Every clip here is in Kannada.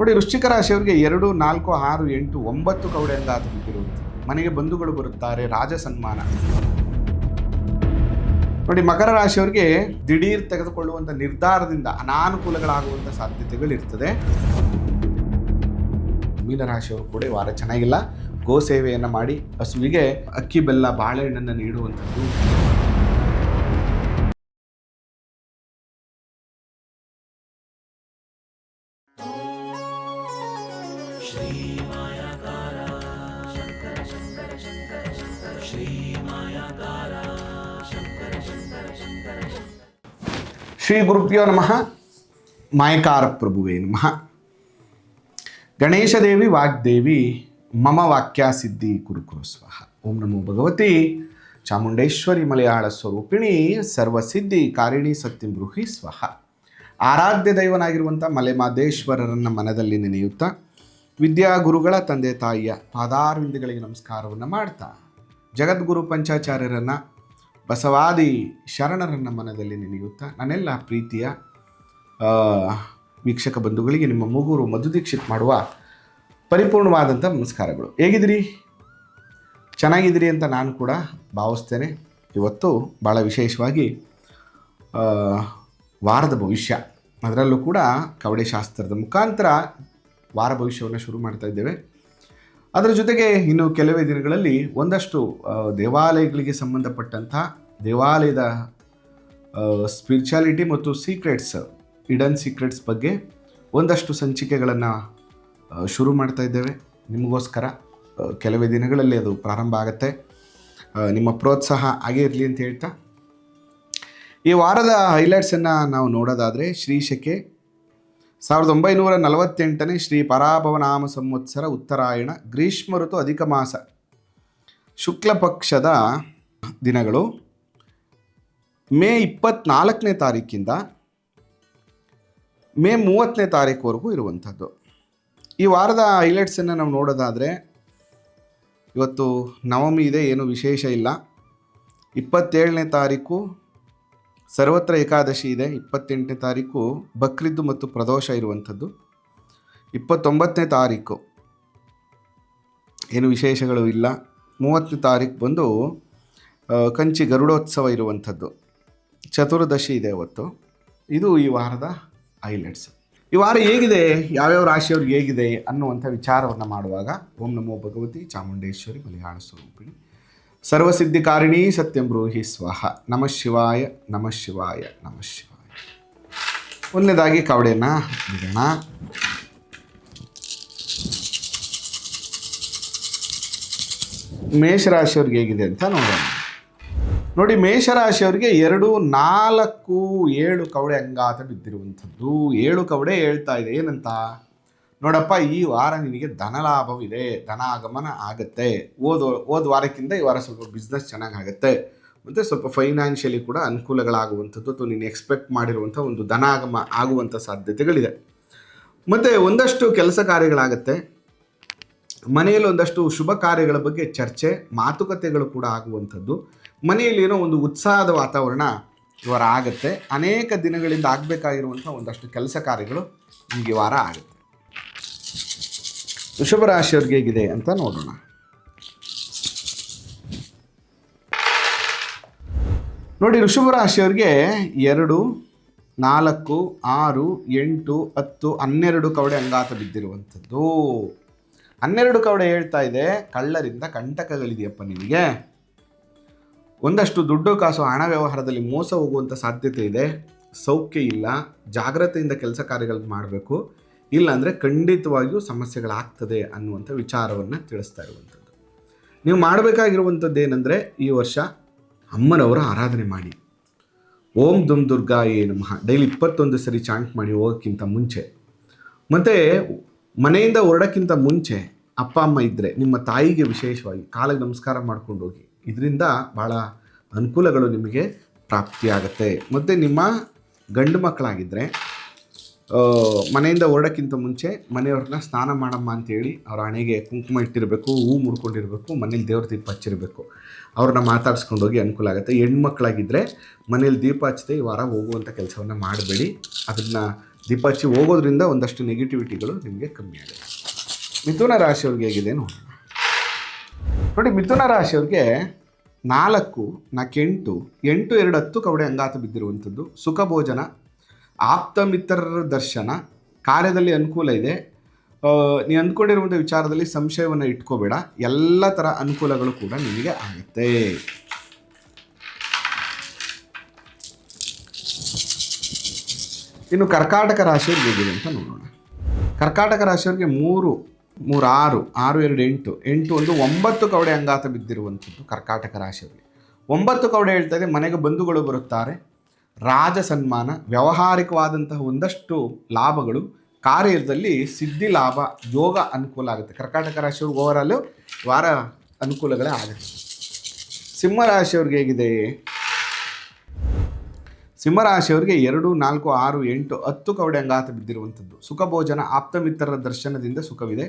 ನೋಡಿ, ವೃಶ್ಚಿಕ ರಾಶಿಯವರಿಗೆ 2, 4, 6, 8, 9 ಕವಡೆ ಅಂಗಾತ ಬಿದ್ದಿರುವುದು. ಮನೆಗೆ ಬಂಧುಗಳು ಬರುತ್ತಾರೆ, ರಾಜ ಸನ್ಮಾನ. ನೋಡಿ, ಮಕರ ರಾಶಿಯವರಿಗೆ ದಿಢೀರ್ ತೆಗೆದುಕೊಳ್ಳುವಂಥ ನಿರ್ಧಾರದಿಂದ ಅನಾನುಕೂಲಗಳಾಗುವಂಥ ಸಾಧ್ಯತೆಗಳಿರ್ತದೆ. ಮೀನರಾಶಿಯವರು ಕೂಡ ಈ ವಾರ ಚೆನ್ನಾಗಿಲ್ಲ. ಗೋ ಸೇವೆಯನ್ನು ಮಾಡಿ ಹಸುವಿಗೆ ಅಕ್ಕಿ ಬೆಲ್ಲ ಬಾಳೆಹಣ್ಣನ್ನು ನೀಡುವಂಥದ್ದು. ಶ್ರೀ ಗುರುಭ್ಯೋ ನಮಃ. ಮಾಯಕಾರ ಪ್ರಭುವೇ ನಮಃ. ಗಣೇಶ ದೇವಿ ವಾಗ್ದೇವಿ ಮಮ ವಾಕ್ಯ ಸಿದ್ಧಿ ಕುರುಕುರು ಸ್ವಾಹ. ಓಂ ನಮೋ ಭಗವತಿ ಚಾಮುಂಡೇಶ್ವರಿ ಮಲಯಾಳ ಸ್ವರೂಪಿಣಿ ಸರ್ವಸಿದ್ಧಿ ಕಾರಿಣಿ ಸತ್ಯಂ ಬ್ರೂಹಿ ಸ್ವಹ. ಆರಾಧ್ಯ ದೈವನಾಗಿರುವಂಥ ಮಲೆಮಾದೇಶ್ವರರನ್ನು ಮನದಲ್ಲಿ ನೆನೆಯುತ್ತಾ ವಿದ್ಯಾಗುರುಗಳ ತಂದೆ ತಾಯಿಯ ಪಾದಾರವಿಂದಗಳಿಗೆ ನಮಸ್ಕಾರವನ್ನು ಮಾಡ್ತಾ ಜಗದ್ಗುರು ಪಂಚಾಚಾರ್ಯರನ್ನು ಬಸವಾದಿ ಶರಣರನ್ನು ಮನದಲ್ಲಿ ನೆನೆಯುತ್ತಾ ನನ್ನೆಲ್ಲ ಪ್ರೀತಿಯ ವೀಕ್ಷಕ ಬಂಧುಗಳಿಗೆ ನಿಮ್ಮ ಮೂಗೂರು ಮಧುದೀಕ್ಷಿತ್ ಮಾಡುವ ಪರಿಪೂರ್ಣವಾದಂಥ ನಮಸ್ಕಾರಗಳು. ಹೇಗಿದ್ದೀರಿ? ಚೆನ್ನಾಗಿದ್ದೀರಿ ಅಂತ ನಾನು ಕೂಡ ಭಾವಿಸ್ತೇನೆ. ಇವತ್ತು ಭಾಳ ವಿಶೇಷವಾಗಿ ವಾರದ ಭವಿಷ್ಯ, ಅದರಲ್ಲೂ ಕೂಡ ಕವಡೆ ಶಾಸ್ತ್ರದ ಮುಖಾಂತರ ವಾರ ಭವಿಷ್ಯವನ್ನು ಶುರು ಮಾಡ್ತಾ ಇದ್ದೇವೆ. ಅದರ ಜೊತೆಗೆ ಇನ್ನು ಕೆಲವೇ ದಿನಗಳಲ್ಲಿ ಒಂದಷ್ಟು ದೇವಾಲಯಗಳಿಗೆ ಸಂಬಂಧಪಟ್ಟಂಥ ದೇವಾಲಯದ ಸ್ಪಿರಿಚುಯಾಲಿಟಿ ಮತ್ತು ಸೀಕ್ರೆಟ್ಸ್, ಹಿಡನ್ ಸೀಕ್ರೆಟ್ಸ್ ಬಗ್ಗೆ ಒಂದಷ್ಟು ಸಂಚಿಕೆಗಳನ್ನು ಶುರು ಮಾಡ್ತಾ ಇದ್ದೇವೆ ನಿಮಗೋಸ್ಕರ. ಕೆಲವೇ ದಿನಗಳಲ್ಲಿ ಅದು ಪ್ರಾರಂಭ ಆಗುತ್ತೆ. ನಿಮ್ಮ ಪ್ರೋತ್ಸಾಹ ಹಾಗೇ ಇರಲಿ ಅಂತ ಹೇಳ್ತಾ ಈ ವಾರದ ಹೈಲೈಟ್ಸನ್ನು ನಾವು ನೋಡೋದಾದರೆ, ಶ್ರೀಶಕೆ 1948ನೇ ಶ್ರೀ ಪರಾಭವನಾಮ ಸಂವತ್ಸರ ಉತ್ತರಾಯಣ ಗ್ರೀಷ್ಮ ಋತು ಅಧಿಕ ಮಾಸ ಶುಕ್ಲ ಪಕ್ಷದ ದಿನಗಳು ಮೇ 24ನೇ ತಾರೀಕಿಂದ ಮೇ 30ನೇ ತಾರೀಕುವರೆಗೂ ಇರುವಂಥದ್ದು. ಈ ವಾರದ ಹೈಲೈಟ್ಸನ್ನು ನಾವು ನೋಡೋದಾದರೆ, ಇವತ್ತು ನವಮಿ ಇದೆ, ಏನೂ ವಿಶೇಷ ಇಲ್ಲ. 27ನೇ ತಾರೀಕು ಸರ್ವತ್ರ ಏಕಾದಶಿ ಇದೆ. 28ನೇ ತಾರೀಕು ಬಕ್ರಿದ್ದು ಮತ್ತು ಪ್ರದೋಷ ಇರುವಂಥದ್ದು. 29ನೇ ತಾರೀಕು ಏನು ವಿಶೇಷಗಳು ಇಲ್ಲ. 30ನೇ ತಾರೀಕು ಬಂದು ಕಂಚಿ ಗರುಡೋತ್ಸವ ಇರುವಂಥದ್ದು. ಚತುರ್ದಶಿ ಇದೆ ಅವತ್ತು. ಇದು ಈ ವಾರದ ಹೈಲೈಟ್ಸ್. ಈ ವಾರ ಹೇಗಿದೆ, ಯಾವ್ಯಾವ ರಾಶಿಯವ್ರಿಗೆ ಹೇಗಿದೆ ಅನ್ನುವಂಥ ವಿಚಾರವನ್ನು ಮಾಡುವಾಗ, ಓಂ ನಮೋ ಭಗವತಿ ಚಾಮುಂಡೇಶ್ವರಿ ಮಲಯಾಳ ಸ್ವರೂಪಿಣಿ ಸರ್ವಸಿದ್ಧಿಕಾರಿಣಿ ಸತ್ಯಂ ಬ್ರೂಹಿ ಸ್ವಾಹ. ನಮಃ ಶಿವಾಯ ನಮಃ ಶಿವಾಯ ನಮಃ ಶಿವಾಯ. ಒಂದನೇದಾಗಿ ಕವಡೆಯನ್ನು ಬಿಡೋಣ. ಮೇಷರಾಶಿಯವ್ರಿಗೆ ಹೇಗಿದೆ ಅಂತ ನೋಡೋಣ. ನೋಡಿ, ಮೇಷರಾಶಿಯವರಿಗೆ 2, 4, 7 ಕವಡೆ ಅಂಗಾತ ಬಿದ್ದಿರುವಂಥದ್ದು. 7 ಕವಡೆ ಹೇಳ್ತಾ ಇದೆ ಏನಂತ, ನೋಡಪ್ಪ, ಈ ವಾರ ನಿನಗೆ ಧನಲಾಭವಿದೆ, ಧನಾಗಮನ ಆಗುತ್ತೆ. ಹೋದ ವಾರಕ್ಕಿಂತ ಈ ವಾರ ಸ್ವಲ್ಪ ಬಿಸ್ನೆಸ್ ಚೆನ್ನಾಗಾಗುತ್ತೆ, ಮತ್ತು ಸ್ವಲ್ಪ ಫೈನಾನ್ಷಿಯಲಿ ಕೂಡ ಅನುಕೂಲಗಳಾಗುವಂಥದ್ದು ಅಥವಾ ನೀನು ಎಕ್ಸ್ಪೆಕ್ಟ್ ಮಾಡಿರುವಂಥ ಒಂದು ಧನಾಗಮ ಆಗುವಂಥ ಸಾಧ್ಯತೆಗಳಿದೆ. ಮತ್ತು ಒಂದಷ್ಟು ಕೆಲಸ ಕಾರ್ಯಗಳಾಗುತ್ತೆ. ಮನೆಯಲ್ಲಿ ಒಂದಷ್ಟು ಶುಭ ಕಾರ್ಯಗಳ ಬಗ್ಗೆ ಚರ್ಚೆ ಮಾತುಕತೆಗಳು ಕೂಡ ಆಗುವಂಥದ್ದು. ಮನೆಯಲ್ಲಿ ಏನೋ ಒಂದು ಉತ್ಸಾಹದ ವಾತಾವರಣ ಈ ವಾರ ಆಗುತ್ತೆ. ಅನೇಕ ದಿನಗಳಿಂದ ಆಗಬೇಕಾಗಿರುವಂಥ ಒಂದಷ್ಟು ಕೆಲಸ ಕಾರ್ಯಗಳು ನಿಮಗೆ ವಾರ ಆಗುತ್ತೆ. ವೃಷಭ ರಾಶಿಯವ್ರಿಗೆ ಹೇಗಿದೆ ಅಂತ ನೋಡೋಣ. ನೋಡಿ, ವೃಷಭ ರಾಶಿಯವ್ರಿಗೆ 2, 4, 6, 8, 10, 12 ಕವಡೆ ಅಂಗಾತ ಬಿದ್ದಿರುವಂಥದ್ದು. 12 ಕವಡೆ ಹೇಳ್ತಾ ಇದೆ, ಕಳ್ಳರಿಂದ ಕಂಟಕಗಳಿದೆಯಪ್ಪ ನಿನಗೆ. ಒಂದಷ್ಟು ದುಡ್ಡು ಕಾಸು ಹಣ ವ್ಯವಹಾರದಲ್ಲಿ ಮೋಸ ಹೋಗುವಂಥ ಸಾಧ್ಯತೆ ಇದೆ. ಸೌಖ್ಯ ಇಲ್ಲ. ಜಾಗ್ರತೆಯಿಂದ ಕೆಲಸ ಕಾರ್ಯಗಳನ್ನು ಮಾಡಬೇಕು, ಇಲ್ಲಾಂದರೆ ಖಂಡಿತವಾಗಿಯೂ ಸಮಸ್ಯೆಗಳಾಗ್ತದೆ ಅನ್ನುವಂಥ ವಿಚಾರವನ್ನು ತಿಳಿಸ್ತಾ ಇರುವಂಥದ್ದು. ನೀವು ಮಾಡಬೇಕಾಗಿರುವಂಥದ್ದು ಏನಂದರೆ, ಈ ವರ್ಷ ಅಮ್ಮನವರ ಆರಾಧನೆ ಮಾಡಿ. ಓಂ ದುಮ್ ದುರ್ಗಾಯೇ ನಮಃ ಡೈಲಿ 21 ಸರಿ ಚಾಂಟ್ ಮಾಡಿ ಹೋಗೋಕ್ಕಿಂತ ಮುಂಚೆ. ಮತ್ತು ಮನೆಯಿಂದ ಹೊರಡೋಕ್ಕಿಂತ ಮುಂಚೆ ಅಪ್ಪ ಅಮ್ಮ ಇದ್ದರೆ ನಿಮ್ಮ ತಾಯಿಗೆ ವಿಶೇಷವಾಗಿ ಕಾಲಿಗೆ ನಮಸ್ಕಾರ ಮಾಡ್ಕೊಂಡು ಹೋಗಿ. ಇದರಿಂದ ಭಾಳ ಅನುಕೂಲಗಳು ನಿಮಗೆ ಪ್ರಾಪ್ತಿಯಾಗುತ್ತೆ. ಮತ್ತು ನಿಮ್ಮ ಗಂಡು ಮಕ್ಕಳಾಗಿದ್ದರೆ ಮನೆಯಿಂದ ಹೊರಡೋಕ್ಕಿಂತ ಮುಂಚೆ ಮನೆಯವ್ರನ್ನ ಸ್ನಾನ ಮಾಡಮ್ಮ ಅಂತೇಳಿ ಅವ್ರ ಹಣೆಗೆ ಕುಂಕುಮ ಇಟ್ಟಿರಬೇಕು, ಹೂ ಮುಡ್ಕೊಂಡಿರಬೇಕು, ಮನೇಲಿ ದೇವ್ರ ದೀಪ ಹಚ್ಚಿರಬೇಕು. ಅವ್ರನ್ನ ಮಾತಾಡ್ಸ್ಕೊಂಡು ಹೋಗಿ ಅನುಕೂಲ ಆಗುತ್ತೆ. ಹೆಣ್ಮಕ್ಳಾಗಿದ್ದರೆ ಮನೇಲಿ ದೀಪ ಹಚ್ಚದೆ ಈ ವಾರ ಹೋಗುವಂಥ ಕೆಲಸವನ್ನು ಮಾಡಬೇಡಿ. ಅದನ್ನು ದೀಪ ಹಚ್ಚಿ ಹೋಗೋದ್ರಿಂದ ಒಂದಷ್ಟು ನೆಗೆಟಿವಿಟಿಗಳು ನಿಮಗೆ ಕಮ್ಮಿ ಆಗುತ್ತೆ. ಮಿಥುನ ರಾಶಿಯವ್ರಿಗೆ ಹೇಗಿದೆ ನೋಡೋಣ. ನೋಡಿ, ಮಿಥುನ ರಾಶಿಯವ್ರಿಗೆ 4, 8, 8, 2, 10 ಕವಡೆ ಅಂಗಾತ ಬಿದ್ದಿರುವಂಥದ್ದು, ಸುಖ ಭೋಜನ, ಆಪ್ತ ಮಿತ್ರರ ದರ್ಶನ, ಕಾರ್ಯದಲ್ಲಿ ಅನುಕೂಲ ಇದೆ. ನೀವು ಅಂದ್ಕೊಂಡಿರುವಂಥ ವಿಚಾರದಲ್ಲಿ ಸಂಶಯವನ್ನು ಇಟ್ಕೋಬೇಡ, ಎಲ್ಲ ಥರ ಅನುಕೂಲಗಳು ಕೂಡ ನಿಮಗೆ ಆಗುತ್ತೆ. ಇನ್ನು ಕರ್ಕಾಟಕ ರಾಶಿಯವ್ರಿಗೆ ಹೇಗಿದೆ ಅಂತ ನೋಡೋಣ. ಕರ್ಕಾಟಕ ರಾಶಿಯವ್ರಿಗೆ 3, 6, 6, 2, 8, 8, 9 ಕವಡೆ ಅಂಗಾತ ಬಿದ್ದಿರುವಂಥದ್ದು ಕರ್ಕಾಟಕ ರಾಶಿಯವರಿಗೆ. 9 ಕವಡೆ ಹೇಳ್ತಾ ಇದೆ, ಮನೆಗೆ ಬಂಧುಗಳು ಬರುತ್ತಾರೆ, ರಾಜ ಸನ್ಮಾನ, ವ್ಯಾವಹಾರಿಕವಾದಂತಹ ಒಂದಷ್ಟು ಲಾಭಗಳು, ಕಾರ್ಯದಲ್ಲಿ ಸಿದ್ಧಿ ಲಾಭ, ಯೋಗ ಅನುಕೂಲ ಆಗುತ್ತೆ. ಕರ್ಕಾಟಕ ರಾಶಿಯವ್ರಿಗೆ ಓವರಾಲು ವಾರ ಅನುಕೂಲಗಳೇ ಆಗುತ್ತೆ. ಸಿಂಹರಾಶಿಯವ್ರಿಗೆ ಹೇಗಿದೆ? ಸಿಂಹರಾಶಿಯವರಿಗೆ 2, 4, 6, 8, 10 ಕವಡೆ ಅಂಗಾತ ಬಿದ್ದಿರುವಂಥದ್ದು, ಸುಖ ಭೋಜನ, ಆಪ್ತ ಮಿತ್ರರ ದರ್ಶನದಿಂದ ಸುಖವಿದೆ,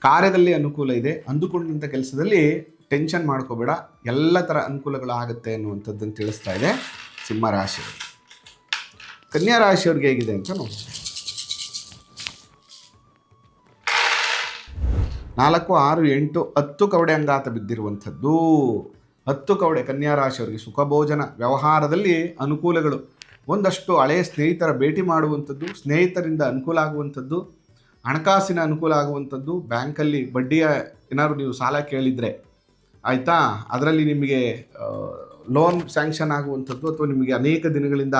ಕಾರ್ಯದಲ್ಲಿ ಅನುಕೂಲ ಇದೆ, ಅಂದುಕೊಂಡಂಥ ಕೆಲಸದಲ್ಲಿ ಟೆನ್ಷನ್ ಮಾಡ್ಕೋಬೇಡ, ಎಲ್ಲ ಥರ ಅನುಕೂಲಗಳಾಗುತ್ತೆ ಅನ್ನುವಂಥದ್ದನ್ನು ತಿಳಿಸ್ತಾ ಇದೆ ಸಿಂಹರಾಶಿಯವರು. ಕನ್ಯಾ ರಾಶಿಯವ್ರಿಗೆ ಹೇಗಿದೆ ಅಂತ ನೋಡಿ. 4, 6, 8, 10 ಕವಡೆ ಅಂಗಾತ ಬಿದ್ದಿರುವಂಥದ್ದು, 10 ಕವಡೆ ಕನ್ಯಾ ರಾಶಿಯವರಿಗೆ ಸುಖ ಭೋಜನ, ವ್ಯವಹಾರದಲ್ಲಿ ಅನುಕೂಲಗಳು, ಒಂದಷ್ಟು ಹಳೆಯ ಸ್ನೇಹಿತರ ಭೇಟಿ ಮಾಡುವಂಥದ್ದು, ಸ್ನೇಹಿತರಿಂದ ಅನುಕೂಲ ಆಗುವಂಥದ್ದು, ಹಣಕಾಸಿನ ಅನುಕೂಲ ಆಗುವಂಥದ್ದು, ಬ್ಯಾಂಕಲ್ಲಿ ಬಡ್ಡಿಯ ಏನಾದ್ರು ನೀವು ಸಾಲ ಕೇಳಿದರೆ ಆಯಿತಾ, ಅದರಲ್ಲಿ ನಿಮಗೆ ಲೋನ್ ಸ್ಯಾಂಕ್ಷನ್ ಆಗುವಂಥದ್ದು, ಅಥವಾ ನಿಮಗೆ ಅನೇಕ ದಿನಗಳಿಂದ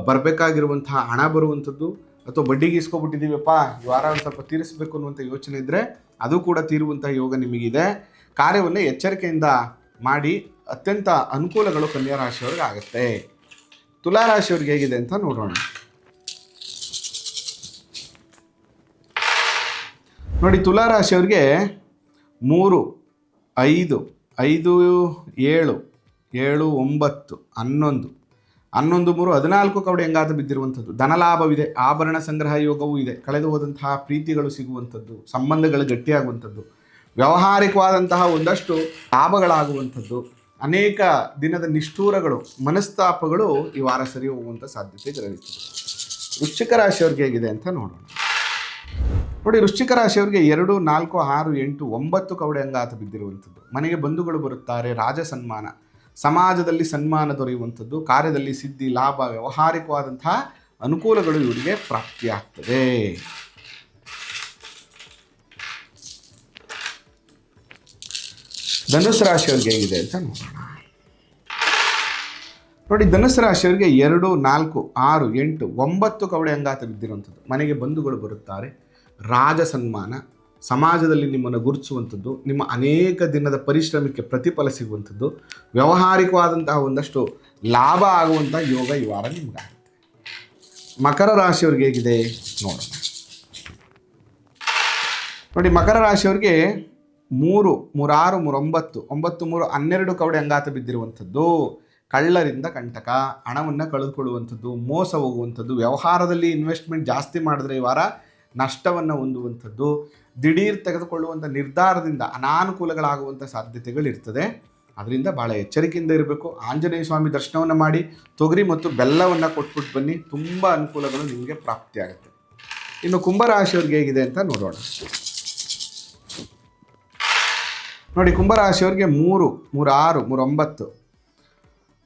ಬರಬೇಕಾಗಿರುವಂತಹ ಹಣ ಬರುವಂಥದ್ದು, ಅಥವಾ ಬಡ್ಡಿಗೆ ಇಸ್ಕೊಬಿಟ್ಟಿದ್ದೀವಪ್ಪ ಈ ವಾರ ಒಂದು ಸ್ವಲ್ಪ ತೀರಿಸಬೇಕು ಅನ್ನುವಂಥ ಯೋಚನೆ ಇದ್ದರೆ ಅದು ಕೂಡ ತೀರುವಂಥ ಯೋಗ ನಿಮಗಿದೆ. ಕಾರ್ಯವನ್ನು ಎಚ್ಚರಿಕೆಯಿಂದ ಮಾಡಿ, ಅತ್ಯಂತ ಅನುಕೂಲಗಳು ಕನ್ಯಾ ರಾಶಿಯವ್ರಿಗೆ ಆಗುತ್ತೆ. ತುಲಾ ರಾಶಿಯವ್ರಿಗೆ ಹೇಗಿದೆ ಅಂತ ನೋಡೋಣ. ನೋಡಿ, ತುಲಾ ರಾಶಿಯವ್ರಿಗೆ 3, 5, 5, 7, 7, 9, 11, 11, 3, 14 ಕವಡೆ ಅಂಗಾತ ಬಿದ್ದಿರುವಂಥದ್ದು, ಧನಲಾಭವಿದೆ, ಆಭರಣ ಸಂಗ್ರಹ ಯೋಗವೂ ಇದೆ, ಕಳೆದು ಹೋದಂತಹ ಪ್ರೀತಿಗಳು ಸಿಗುವಂಥದ್ದು, ಸಂಬಂಧಗಳು ಗಟ್ಟಿಯಾಗುವಂಥದ್ದು, ವ್ಯಾವಹಾರಿಕವಾದಂತಹ ಒಂದಷ್ಟು ಲಾಭಗಳಾಗುವಂಥದ್ದು, ಅನೇಕ ದಿನದ ನಿಷ್ಠೂರಗಳು, ಮನಸ್ತಾಪಗಳು ಈ ವಾರ ಸರಿ ಹೋಗುವಂಥ ಸಾಧ್ಯತೆಗಳಿರ್ತದೆ. ವೃಶ್ಚಿಕ ರಾಶಿಯವ್ರಿಗೆ ಹೇಗಿದೆ ಅಂತ ನೋಡೋಣ. ನೋಡಿ, ವೃಶ್ಚಿಕ ರಾಶಿಯವ್ರಿಗೆ 2, 4, 6, 8, 9 ಕವಡೆ ಅಂಗಾತ ಬಿದ್ದಿರುವಂಥದ್ದು, ಮನೆಗೆ ಬಂಧುಗಳು ಬರುತ್ತಾರೆ, ರಾಜ ಸನ್ಮಾನ, ಸಮಾಜದಲ್ಲಿ ಸನ್ಮಾನ ದೊರೆಯುವಂಥದ್ದು, ಕಾರ್ಯದಲ್ಲಿ ಸಿದ್ಧಿ ಲಾಭ, ವ್ಯಾವಹಾರಿಕವಾದಂತಹ ಅನುಕೂಲಗಳು ಇವರಿಗೆ ಪ್ರಾಪ್ತಿಯಾಗ್ತದೆ. ಧನುಸ್ಸು ರಾಶಿಯವ್ರಿಗೆ ಹೇಗಿದೆ ಅಂತ ನೋಡೋಣ. ನೋಡಿ, ಧನುಸ್ಸು ರಾಶಿಯವರಿಗೆ 2, 4, 6, 8, 9 ಕವಡೆ ಅಂಗಾತ ಬಿದ್ದಿರುವಂಥದ್ದು, ಮನೆಗೆ ಬಂಧುಗಳು ಬರುತ್ತಾರೆ, ರಾಜ ಸನ್ಮಾನ, ಸಮಾಜದಲ್ಲಿ ನಿಮ್ಮನ್ನು ಗುರುತಿಸುವಂಥದ್ದು, ನಿಮ್ಮ ಅನೇಕ ದಿನದ ಪರಿಶ್ರಮಕ್ಕೆ ಪ್ರತಿಫಲ ಸಿಗುವಂಥದ್ದು, ವ್ಯಾವಹಾರಿಕವಾದಂತಹ ಒಂದಷ್ಟು ಲಾಭ ಆಗುವಂಥ ಯೋಗ ಈ ವಾರ ನಿಮಗಾಗುತ್ತೆ. ಮಕರ ರಾಶಿಯವ್ರಿಗೆ ಹೇಗಿದೆ ನೋಡೋಣ. ನೋಡಿ, ಮಕರ ರಾಶಿಯವ್ರಿಗೆ 3, 6, 9, 9, 3, 12 ಕವಡೆ ಅಂಗಾತ ಬಿದ್ದಿರುವಂಥದ್ದು, ಕಳ್ಳರಿಂದ ಕಂಟಕ, ಹಣವನ್ನು ಕಳೆದುಕೊಳ್ಳುವಂಥದ್ದು, ಮೋಸ ಹೋಗುವಂಥದ್ದು, ವ್ಯವಹಾರದಲ್ಲಿ ಇನ್ವೆಸ್ಟ್ಮೆಂಟ್ ಜಾಸ್ತಿ ಮಾಡಿದ್ರೆ ಈ ವಾರ ನಷ್ಟವನ್ನು ಹೊಂದುವಂಥದ್ದು, ದಿಢೀರ್ ತೆಗೆದುಕೊಳ್ಳುವಂಥ ನಿರ್ಧಾರದಿಂದ ಅನಾನುಕೂಲಗಳಾಗುವಂಥ ಸಾಧ್ಯತೆಗಳಿರ್ತದೆ. ಅದರಿಂದ ಭಾಳ ಎಚ್ಚರಿಕೆಯಿಂದ ಇರಬೇಕು. ಆಂಜನೇಯ ಸ್ವಾಮಿ ದರ್ಶನವನ್ನು ಮಾಡಿ, ತೊಗರಿ ಮತ್ತು ಬೆಲ್ಲವನ್ನು ಕೊಟ್ಬಿಟ್ಟು ಬನ್ನಿ, ತುಂಬ ಅನುಕೂಲಗಳು ನಿಮಗೆ ಪ್ರಾಪ್ತಿಯಾಗುತ್ತೆ. ಇನ್ನು ಕುಂಭರಾಶಿಯವ್ರಿಗೆ ಹೇಗಿದೆ ಅಂತ ನೋಡೋಣ. ನೋಡಿ, ಕುಂಭರಾಶಿಯವ್ರಿಗೆ 3, 6, 9,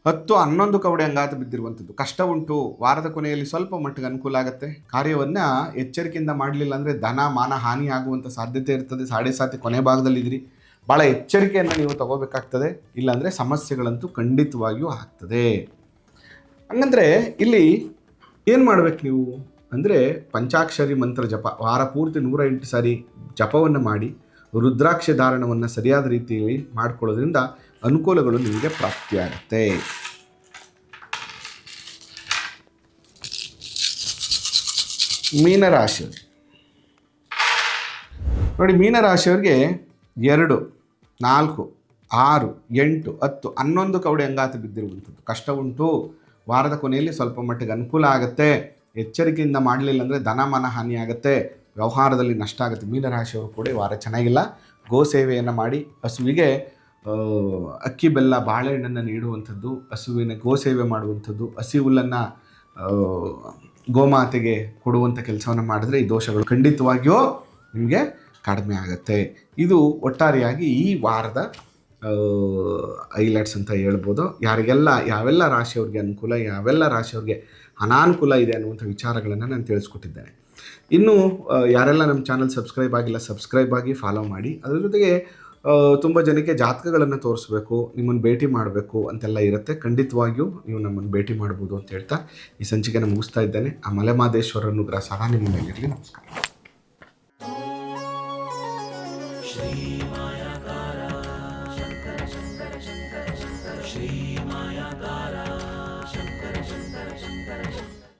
10, 11 ಕವಡೆ ಅಂಗಾತ ಬಿದ್ದಿರುವಂಥದ್ದು, ಕಷ್ಟ ಉಂಟು, ವಾರದ ಕೊನೆಯಲ್ಲಿ ಸ್ವಲ್ಪ ಮಟ್ಟಿಗೆ ಅನುಕೂಲ ಆಗುತ್ತೆ. ಕಾರ್ಯವನ್ನು ಎಚ್ಚರಿಕೆಯಿಂದ ಮಾಡಲಿಲ್ಲ ಅಂದರೆ ಧನ ಮಾನ ಹಾನಿ ಆಗುವಂಥ ಸಾಧ್ಯತೆ ಇರ್ತದೆ. 7.5 ಕೊನೆ ಭಾಗದಲ್ಲಿದ್ದೀರಿ, ಭಾಳ ಎಚ್ಚರಿಕೆಯನ್ನು ನೀವು ತಗೋಬೇಕಾಗ್ತದೆ, ಇಲ್ಲಾಂದರೆ ಸಮಸ್ಯೆಗಳಂತೂ ಖಂಡಿತವಾಗಿಯೂ ಆಗ್ತದೆ. ಹಂಗಂದರೆ ಇಲ್ಲಿ ಏನು ಮಾಡಬೇಕು ನೀವು ಅಂದರೆ, ಪಂಚಾಕ್ಷರಿ ಮಂತ್ರ ಜಪ ವಾರ ಪೂರ್ತಿ 108 ಸಾರಿ ಜಪವನ್ನು ಮಾಡಿ, ರುದ್ರಾಕ್ಷ ಧಾರಣವನ್ನು ಸರಿಯಾದ ರೀತಿಯಲ್ಲಿ ಮಾಡಿಕೊಳ್ಳೋದ್ರಿಂದ ಅನುಕೂಲಗಳು ನಿಮಗೆ ಪ್ರಾಪ್ತಿಯಾಗುತ್ತೆ. ಮೀನರಾಶಿ ನೋಡಿ, ಮೀನರಾಶಿಯವರಿಗೆ 2, 4, 6, 8, 10, 11 ಕವಡೆ ಅಂಗಾತ ಬಿದ್ದಿರುವಂಥದ್ದು, ಕಷ್ಟ ಉಂಟು, ವಾರದ ಕೊನೆಯಲ್ಲಿ ಸ್ವಲ್ಪ ಮಟ್ಟಿಗೆ ಅನುಕೂಲ ಆಗುತ್ತೆ. ಎಚ್ಚರಿಕೆಯಿಂದ ಮಾಡಲಿಲ್ಲ ಅಂದರೆ ಧನಮಾನ ಹಾನಿ ಆಗುತ್ತೆ, ವ್ಯವಹಾರದಲ್ಲಿ ನಷ್ಟ ಆಗುತ್ತೆ. ಮೀನರಾಶಿಯವರು ಕೂಡ ವಾರ ಚೆನ್ನಾಗಿಲ್ಲ. ಗೋ ಸೇವೆಯನ್ನು ಮಾಡಿ, ಹಸುವಿಗೆ ಅಕ್ಕಿ ಬೆಲ್ಲ ಬಾಳೆಹಣ್ಣನ್ನು ನೀಡುವಂಥದ್ದು, ಹಸುವಿನ ಗೋ ಸೇವೆ ಮಾಡುವಂಥದ್ದು, ಹಸಿ ಹುಲ್ಲನ್ನು ಗೋಮಾತೆಗೆ ಕೊಡುವಂಥ ಕೆಲಸವನ್ನು ಮಾಡಿದ್ರೆ ಈ ದೋಷಗಳು ಖಂಡಿತವಾಗಿಯೂ ನಿಮಗೆ ಕಡಿಮೆ ಆಗುತ್ತೆ. ಇದು ಒಟ್ಟಾರೆಯಾಗಿ ಈ ವಾರದ ಹೈಲೈಟ್ಸ್ ಅಂತ ಹೇಳ್ಬೋದು. ಯಾರಿಗೆಲ್ಲ ಯಾವೆಲ್ಲ ರಾಶಿಯವ್ರಿಗೆ ಅನುಕೂಲ, ಯಾವೆಲ್ಲ ರಾಶಿಯವ್ರಿಗೆ ಅನಾನುಕೂಲ ಇದೆ ಅನ್ನುವಂಥ ವಿಚಾರಗಳನ್ನು ನಾನು ತಿಳಿಸ್ಕೊಟ್ಟಿದ್ದೇನೆ. ಇನ್ನು ಯಾರೆಲ್ಲ ನಮ್ಮ ಚಾನಲ್ ಸಬ್ಸ್ಕ್ರೈಬ್ ಆಗಿಲ್ಲ, ಸಬ್ಸ್ಕ್ರೈಬ್ ಆಗಿ ಫಾಲೋ ಮಾಡಿ. ಅದರ ಜೊತೆಗೆ ತುಂಬ ಜನಕ್ಕೆ ಜಾತಕಗಳನ್ನು ತೋರಿಸ್ಬೇಕು, ನಿಮ್ಮನ್ನು ಭೇಟಿ ಮಾಡಬೇಕು ಅಂತೆಲ್ಲ ಇರುತ್ತೆ. ಖಂಡಿತವಾಗಿಯೂ ನೀವು ನಮ್ಮನ್ನು ಭೇಟಿ ಮಾಡ್ಬೋದು ಅಂತ ಹೇಳ್ತಾ ಈ ಸಂಚಿಕೆನ ಮುಗಿಸ್ತಾ ಇದ್ದೇನೆ. ಆ ಮಲೆಮಹದೇಶ್ವರ ಅನುಗ್ರಹ ಸದಾ ನಿಮ್ಮ ಮೇಲಿರಲಿ. ನಮಸ್ಕಾರ. ಶ್ರೀ